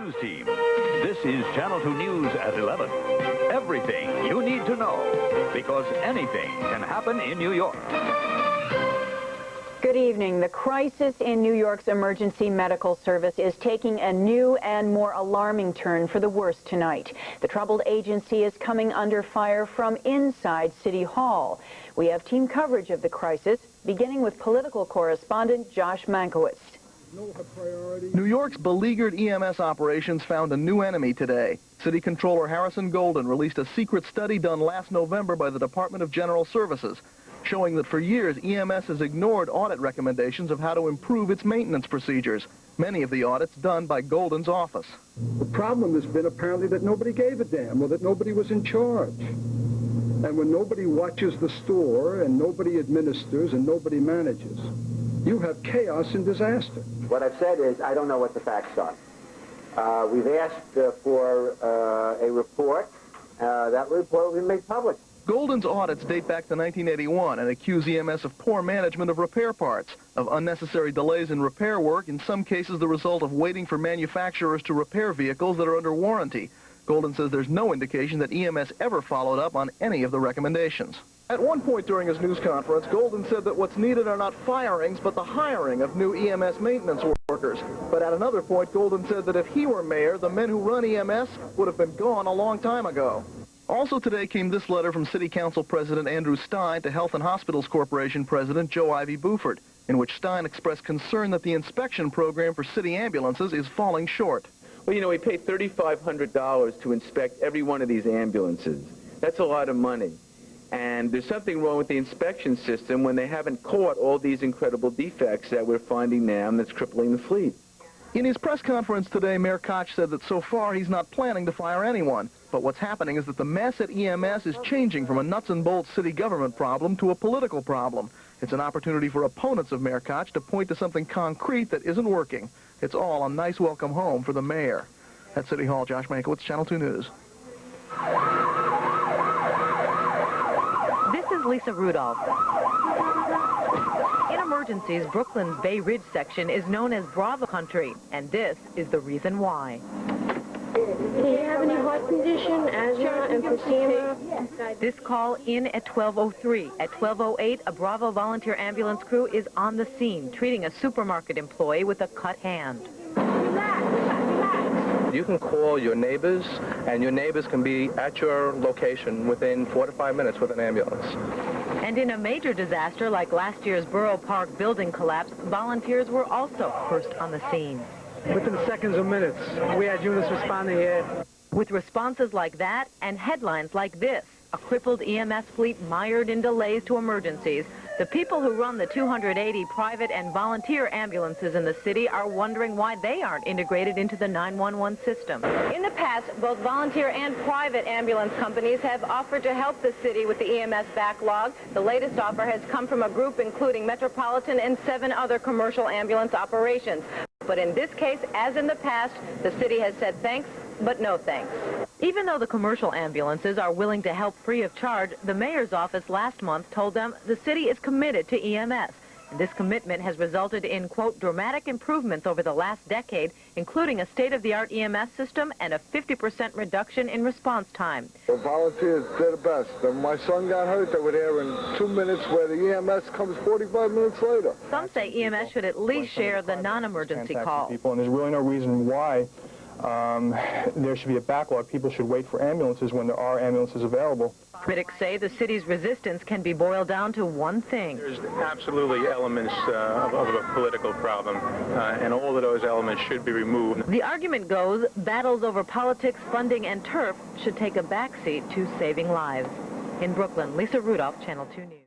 News Team. This is Channel 2 News at 11. Everything you need to know, because anything can happen in New York. Good evening. The crisis in New York's emergency medical service is taking a new and more alarming turn for the worse tonight. The troubled agency is coming under fire from inside City Hall. We have team coverage of the crisis, beginning with political correspondent Josh Mankiewicz. New York's beleaguered EMS operations found a new enemy today. City Controller Harrison Golden released a secret study done last November by the Department of General Services, showing that for years EMS has ignored audit recommendations of how to improve its maintenance procedures, many of the audits done by Golden's office. The problem has been apparently that nobody gave a damn, or that nobody was in charge. And when nobody watches the store, and nobody administers, and nobody manages, you have chaos and disaster. What I've said is I don't know what the facts are. We've asked for a report. That report will be made public. Golden's audits date back to 1981 and accuse EMS of poor management of repair parts, of unnecessary delays in repair work, in some cases the result of waiting for manufacturers to repair vehicles that are under warranty. Golden says there's no indication that EMS ever followed up on any of the recommendations. At one point during his news conference, Golden said that what's needed are not firings, but the hiring of new EMS maintenance workers. But at another point, Golden said that if he were mayor, the men who run EMS would have been gone a long time ago. Also today came this letter from City Council President Andrew Stein to Health and Hospitals Corporation President Joe Ivy Buford, in which Stein expressed concern that the inspection program for city ambulances is falling short. Well, you know, we pay $3,500 to inspect every one of these ambulances. That's a lot of money. And there's something wrong with the inspection system when they haven't caught all these incredible defects that we're finding now and that's crippling the fleet. In his press conference today, Mayor Koch said that so far he's not planning to fire anyone. But what's happening is that the mess at EMS is changing from a nuts and bolts city government problem to a political problem. It's an opportunity for opponents of Mayor Koch to point to something concrete that isn't working. It's all a nice welcome home for the mayor. At City Hall, Josh Mankiewicz, Channel 2 News. This is Lisa Rudolph. In emergencies, Brooklyn's Bay Ridge section is known as Bravo Country, and this is the reason why. Do you have any heart condition, asthma, emphysema? This call in at 12:03. At 12:08, a Bravo volunteer ambulance crew is on the scene, treating a supermarket employee with a cut hand. You can call your neighbors, and your neighbors can be at your location within 4 to 5 minutes with an ambulance. And in a major disaster like last year's Borough Park building collapse, volunteers were also first on the scene. Within seconds or minutes, we had units responding here. With responses like that and headlines like this, a crippled EMS fleet mired in delays to emergencies, the people who run the 280 private and volunteer ambulances in the city are wondering why they aren't integrated into the 911 system. In the past, both volunteer and private ambulance companies have offered to help the city with the EMS backlog. The latest offer has come from a group including Metropolitan and 7 other commercial ambulance operations. But in this case, as in the past, the city has said thanks, but no thanks. Even though the commercial ambulances are willing to help free of charge, the mayor's office last month told them the city is committed to EMS. And this commitment has resulted in, quote, dramatic improvements over the last decade, including a state-of-the-art EMS system and a 50% reduction in response time. The volunteers, they're the best. When my son got hurt, they were there in 2 minutes, where the EMS comes 45 minutes later. Some say EMS should at least share the non-emergency calls. And there's really no reason why there should be a backlog. People should wait for ambulances when there are ambulances available. Critics say the city's resistance can be boiled down to one thing. There's absolutely elements of a political problem, and all of those elements should be removed. The argument goes, battles over politics, funding, and turf should take a backseat to saving lives. In Brooklyn, Lisa Rudolph, Channel 2 News.